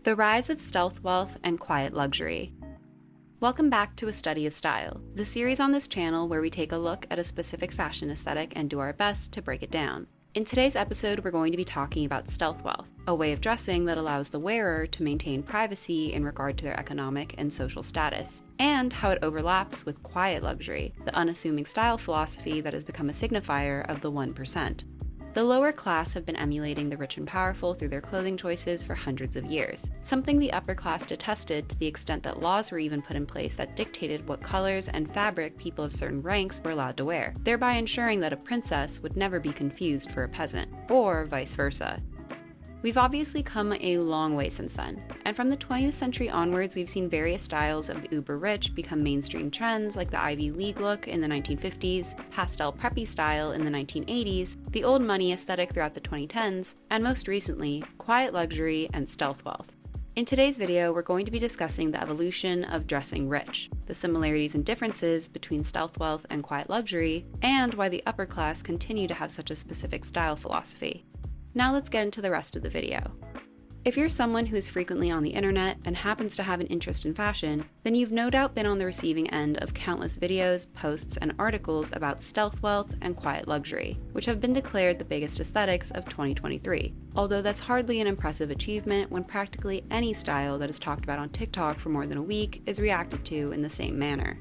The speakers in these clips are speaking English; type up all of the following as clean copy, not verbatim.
The Rise of Stealth Wealth and Quiet Luxury. Welcome back to A Study of Style, the series on this channel where we take a look at a specific fashion aesthetic and do our best to break it down. In today's episode, we're going to be talking about stealth wealth, a way of dressing that allows the wearer to maintain privacy in regard to their economic and social status, and how it overlaps with quiet luxury, the unassuming style philosophy that has become a signifier of the 1%. The lower class have been emulating the rich and powerful through their clothing choices for hundreds of years, something the upper class detested to the extent that laws were even put in place that dictated what colors and fabric people of certain ranks were allowed to wear, thereby ensuring that a princess would never be confused for a peasant, or vice versa. We've obviously come a long way since then, and from the 20th century onwards we've seen various styles of the uber-rich become mainstream trends like the Ivy League look in the 1950s, pastel preppy style in the 1980s, the old money aesthetic throughout the 2010s, and most recently, quiet luxury and stealth wealth. In today's video, we're going to be discussing the evolution of dressing rich, the similarities and differences between stealth wealth and quiet luxury, and why the upper class continue to have such a specific style philosophy. Now let's get into the rest of the video. If you're someone who is frequently on the internet and happens to have an interest in fashion, then you've no doubt been on the receiving end of countless videos, posts, and articles about stealth wealth and quiet luxury, which have been declared the biggest aesthetics of 2023. Although that's hardly an impressive achievement when practically any style that is talked about on TikTok for more than a week is reacted to in the same manner.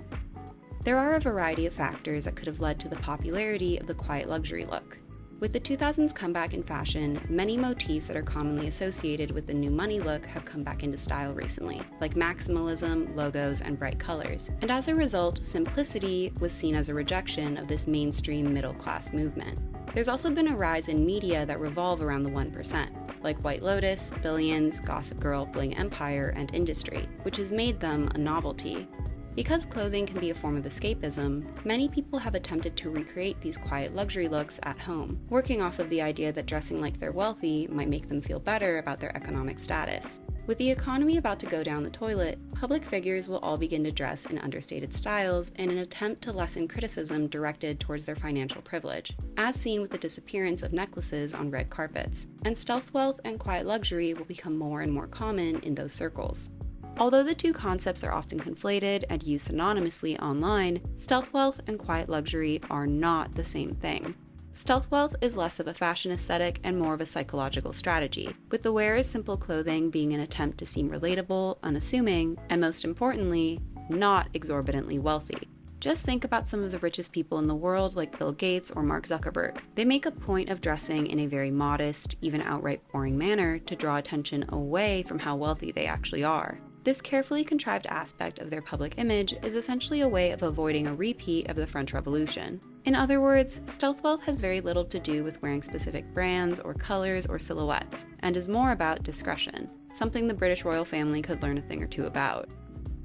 There are a variety of factors that could have led to the popularity of the quiet luxury look. With the 2000s comeback in fashion, many motifs that are commonly associated with the new money look have come back into style recently, like maximalism, logos, and bright colors. And as a result, simplicity was seen as a rejection of this mainstream middle-class movement. There's also been a rise in media that revolve around the 1%, like White Lotus, Billions, Gossip Girl, Bling Empire, and Industry, which has made them a novelty. Because clothing can be a form of escapism, many people have attempted to recreate these quiet luxury looks at home, working off of the idea that dressing like they're wealthy might make them feel better about their economic status. With the economy about to go down the toilet, public figures will all begin to dress in understated styles in an attempt to lessen criticism directed towards their financial privilege, as seen with the disappearance of necklaces on red carpets, and stealth wealth and quiet luxury will become more and more common in those circles. Although the two concepts are often conflated and used synonymously online, stealth wealth and quiet luxury are not the same thing. Stealth wealth is less of a fashion aesthetic and more of a psychological strategy, with the wearer's simple clothing being an attempt to seem relatable, unassuming, and most importantly, not exorbitantly wealthy. Just think about some of the richest people in the world like Bill Gates or Mark Zuckerberg. They make a point of dressing in a very modest, even outright boring manner to draw attention away from how wealthy they actually are. This carefully contrived aspect of their public image is essentially a way of avoiding a repeat of the French Revolution. In other words, stealth wealth has very little to do with wearing specific brands or colors or silhouettes, and is more about discretion, something the British royal family could learn a thing or two about.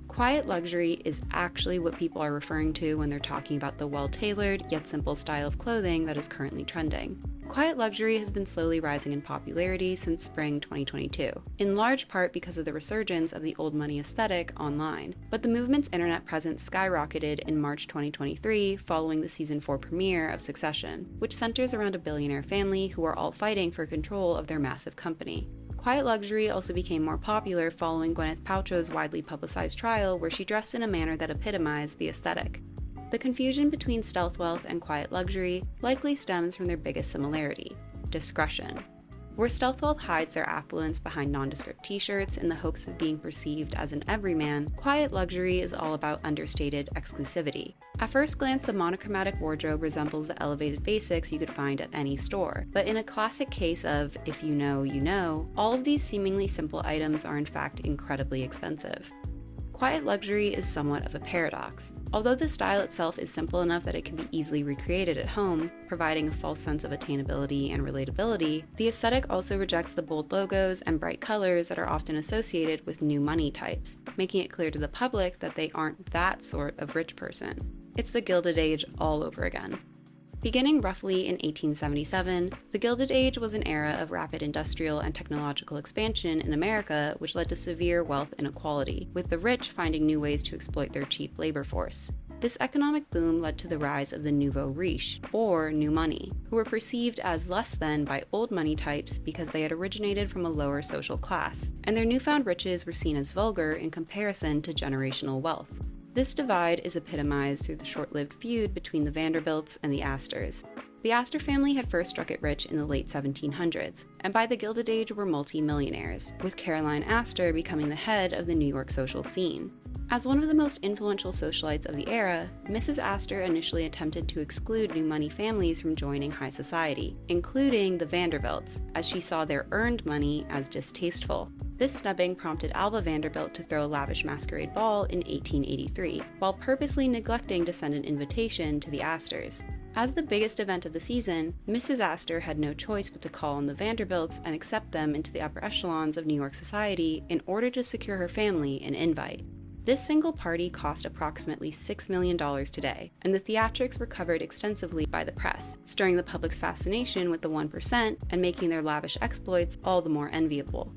Quiet luxury is actually what people are referring to when they're talking about the well-tailored yet simple style of clothing that is currently trending. Quiet luxury has been slowly rising in popularity since spring 2022, in large part because of the resurgence of the old money aesthetic online. But the movement's internet presence skyrocketed in March 2023 following the season 4 premiere of Succession, which centers around a billionaire family who are all fighting for control of their massive company. Quiet luxury also became more popular following Gwyneth Paltrow's widely publicized trial where she dressed in a manner that epitomized the aesthetic. The confusion between stealth wealth and quiet luxury likely stems from their biggest similarity: discretion. Where stealth wealth hides their affluence behind nondescript t-shirts in the hopes of being perceived as an everyman, quiet luxury is all about understated exclusivity. At first glance, the monochromatic wardrobe resembles the elevated basics you could find at any store, but in a classic case of if you know, you know, all of these seemingly simple items are in fact incredibly expensive. Quiet luxury is somewhat of a paradox. Although the style itself is simple enough that it can be easily recreated at home, providing a false sense of attainability and relatability, the aesthetic also rejects the bold logos and bright colors that are often associated with new money types, making it clear to the public that they aren't that sort of rich person. It's the Gilded Age all over again. Beginning roughly in 1877, the Gilded Age was an era of rapid industrial and technological expansion in America, which led to severe wealth inequality, with the rich finding new ways to exploit their cheap labor force. This economic boom led to the rise of the nouveau riche, or new money, who were perceived as less than by old money types because they had originated from a lower social class, and their newfound riches were seen as vulgar in comparison to generational wealth. This divide is epitomized through the short-lived feud between the Vanderbilts and the Astors. The Astor family had first struck it rich in the late 1700s, and by the Gilded Age were multi-millionaires, with Caroline Astor becoming the head of the New York social scene. As one of the most influential socialites of the era, Mrs. Astor initially attempted to exclude new money families from joining high society, including the Vanderbilts, as she saw their earned money as distasteful. This snubbing prompted Alva Vanderbilt to throw a lavish masquerade ball in 1883, while purposely neglecting to send an invitation to the Astors. As the biggest event of the season, Mrs. Astor had no choice but to call on the Vanderbilts and accept them into the upper echelons of New York society in order to secure her family an invite. This single party cost approximately $6 million today, and the theatrics were covered extensively by the press, stirring the public's fascination with the 1% and making their lavish exploits all the more enviable.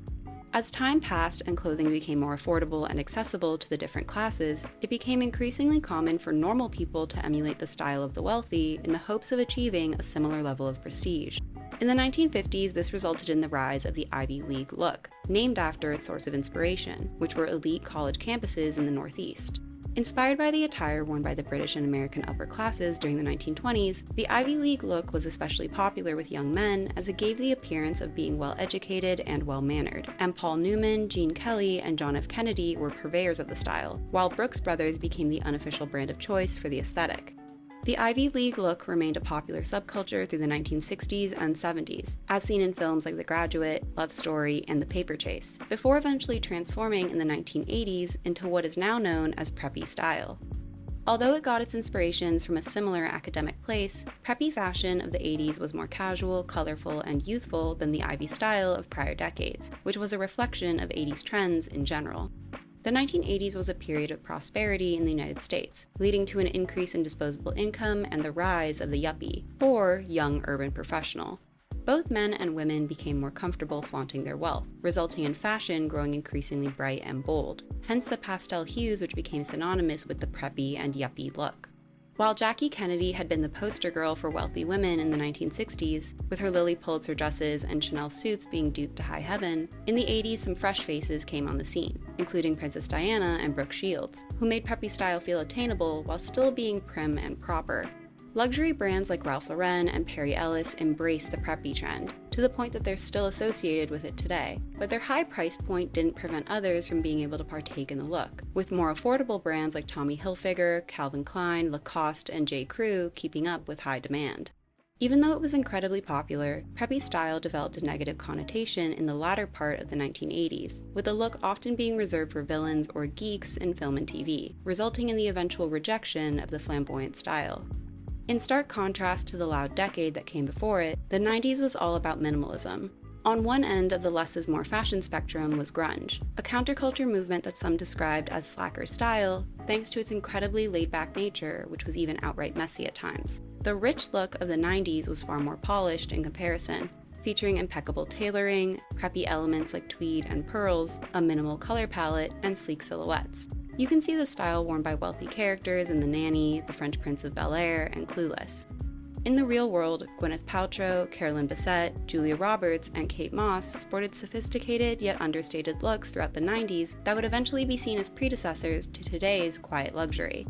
As time passed and clothing became more affordable and accessible to the different classes, it became increasingly common for normal people to emulate the style of the wealthy in the hopes of achieving a similar level of prestige. In the 1950s, this resulted in the rise of the Ivy League look, named after its source of inspiration, which were elite college campuses in the Northeast. Inspired by the attire worn by the British and American upper classes during the 1920s, the Ivy League look was especially popular with young men as it gave the appearance of being well-educated and well-mannered, and Paul Newman, Gene Kelly, and John F. Kennedy were purveyors of the style, while Brooks Brothers became the unofficial brand of choice for the aesthetic. The Ivy League look remained a popular subculture through the 1960s and 70s, as seen in films like The Graduate, Love Story, and The Paper Chase, before eventually transforming in the 1980s into what is now known as preppy style. Although it got its inspirations from a similar academic place, preppy fashion of the 80s was more casual, colorful, and youthful than the Ivy style of prior decades, which was a reflection of 80s trends in general. The 1980s was a period of prosperity in the United States, leading to an increase in disposable income and the rise of the yuppie, or young urban professional. Both men and women became more comfortable flaunting their wealth, resulting in fashion growing increasingly bright and bold, hence the pastel hues which became synonymous with the preppy and yuppie look. While Jackie Kennedy had been the poster girl for wealthy women in the 1960s, with her Lilly Pulitzer dresses and Chanel suits being duped to high heaven, in the 80s some fresh faces came on the scene, including Princess Diana and Brooke Shields, who made preppy style feel attainable while still being prim and proper. Luxury brands like Ralph Lauren and Perry Ellis embraced the preppy trend, to the point that they're still associated with it today, but their high price point didn't prevent others from being able to partake in the look, with more affordable brands like Tommy Hilfiger, Calvin Klein, Lacoste, and J. Crew keeping up with high demand. Even though it was incredibly popular, preppy style developed a negative connotation in the latter part of the 1980s, with the look often being reserved for villains or geeks in film and TV, resulting in the eventual rejection of the flamboyant style. In stark contrast to the loud decade that came before it, the 90s was all about minimalism. On one end of the less is more fashion spectrum was grunge, a counterculture movement that some described as slacker style, thanks to its incredibly laid-back nature, which was even outright messy at times. The rich look of the 90s was far more polished in comparison, featuring impeccable tailoring, preppy elements like tweed and pearls, a minimal color palette, and sleek silhouettes. You can see the style worn by wealthy characters in The Nanny, The French Prince of Bel-Air, and Clueless. In the real world, Gwyneth Paltrow, Carolyn Bessette, Julia Roberts, and Kate Moss sported sophisticated yet understated looks throughout the 90s that would eventually be seen as predecessors to today's quiet luxury.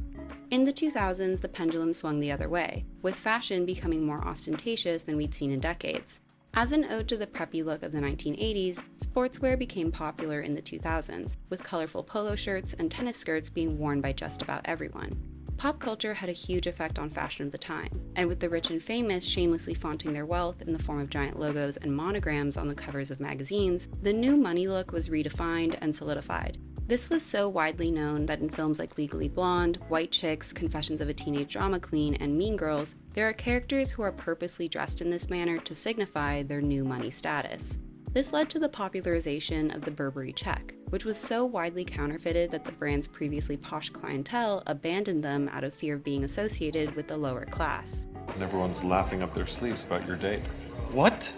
In the 2000s, the pendulum swung the other way, with fashion becoming more ostentatious than we'd seen in decades. As an ode to the preppy look of the 1980s, sportswear became popular in the 2000s, with colorful polo shirts and tennis skirts being worn by just about everyone. Pop culture had a huge effect on fashion of the time, and with the rich and famous shamelessly flaunting their wealth in the form of giant logos and monograms on the covers of magazines, the new money look was redefined and solidified. This was so widely known that in films like Legally Blonde, White Chicks, Confessions of a Teenage Drama Queen, and Mean Girls, there are characters who are purposely dressed in this manner to signify their new money status. This led to the popularization of the Burberry check, which was so widely counterfeited that the brand's previously posh clientele abandoned them out of fear of being associated with the lower class. And everyone's laughing up their sleeves about your date. What?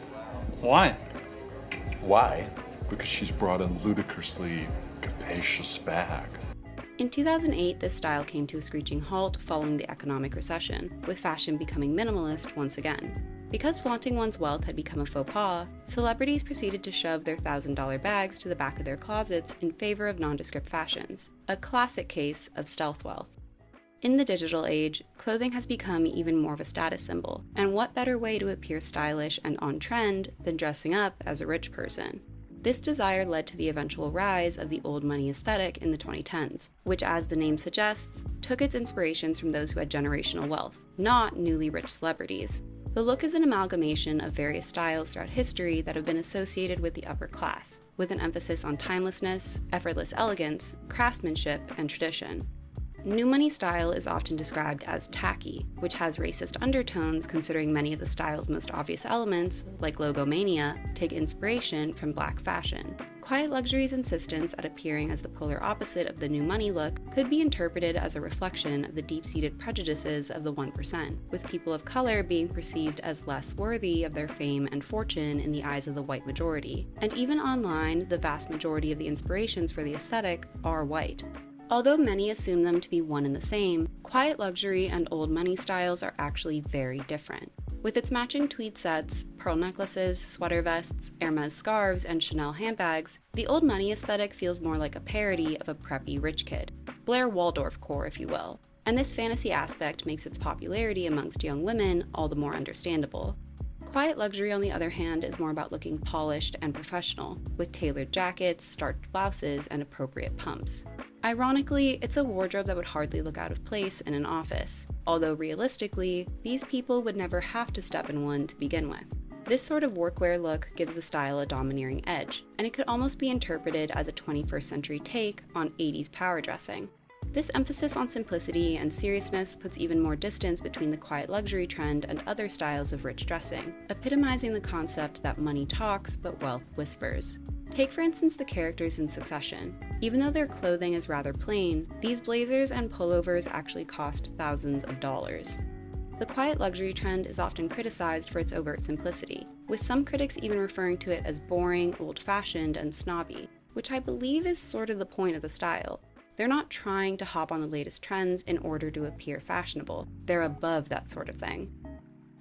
Why? Why? Because she's brought a ludicrously capacious bag. In 2008, this style came to a screeching halt following the economic recession, with fashion becoming minimalist once again. Because flaunting one's wealth had become a faux pas, celebrities proceeded to shove their $1,000 bags to the back of their closets in favor of nondescript fashions, a classic case of stealth wealth. In the digital age, clothing has become even more of a status symbol, and what better way to appear stylish and on trend than dressing up as a rich person? This desire led to the eventual rise of the old money aesthetic in the 2010s, which, as the name suggests, took its inspirations from those who had generational wealth, not newly rich celebrities. The look is an amalgamation of various styles throughout history that have been associated with the upper class, with an emphasis on timelessness, effortless elegance, craftsmanship, and tradition. New money style is often described as tacky, which has racist undertones considering many of the style's most obvious elements, like logomania, take inspiration from black fashion. Quiet luxury's insistence at appearing as the polar opposite of the new money look could be interpreted as a reflection of the deep-seated prejudices of the 1%, with people of color being perceived as less worthy of their fame and fortune in the eyes of the white majority. And even online, the vast majority of the inspirations for the aesthetic are white. Although many assume them to be one and the same, quiet luxury and old money styles are actually very different. With its matching tweed sets, pearl necklaces, sweater vests, Hermes scarves, and Chanel handbags, the old money aesthetic feels more like a parody of a preppy rich kid. Blair Waldorf core, if you will. And this fantasy aspect makes its popularity amongst young women all the more understandable. Quiet luxury, on the other hand, is more about looking polished and professional, with tailored jackets, starched blouses, and appropriate pumps. Ironically, it's a wardrobe that would hardly look out of place in an office, although realistically, these people would never have to step in one to begin with. This sort of workwear look gives the style a domineering edge, and it could almost be interpreted as a 21st century take on 80s power dressing. This emphasis on simplicity and seriousness puts even more distance between the quiet luxury trend and other styles of rich dressing, epitomizing the concept that money talks but wealth whispers. Take for instance the characters in Succession. Even though their clothing is rather plain, these blazers and pullovers actually cost thousands of dollars. The quiet luxury trend is often criticized for its overt simplicity, with some critics even referring to it as boring, old-fashioned, and snobby, which I believe is sort of the point of the style. They're not trying to hop on the latest trends in order to appear fashionable. They're above that sort of thing.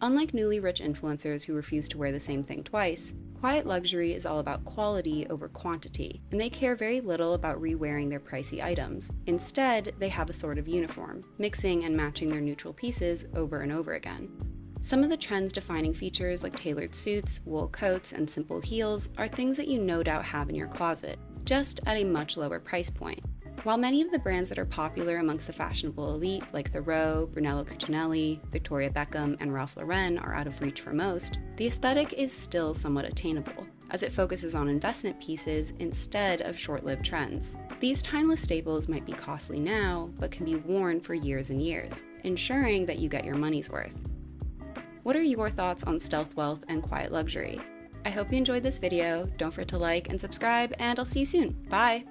Unlike newly rich influencers who refuse to wear the same thing twice, quiet luxury is all about quality over quantity, and they care very little about re-wearing their pricey items. Instead, they have a sort of uniform, mixing and matching their neutral pieces over and over again. Some of the trends defining features like tailored suits, wool coats, and simple heels are things that you no doubt have in your closet, just at a much lower price point. While many of the brands that are popular amongst the fashionable elite, like Theroux, Brunello Cucinelli, Victoria Beckham, and Ralph Lauren, are out of reach for most, the aesthetic is still somewhat attainable, as it focuses on investment pieces instead of short-lived trends. These timeless staples might be costly now, but can be worn for years and years, ensuring that you get your money's worth. What are your thoughts on stealth wealth and quiet luxury? I hope you enjoyed this video. Don't forget to like and subscribe, and I'll see you soon. Bye!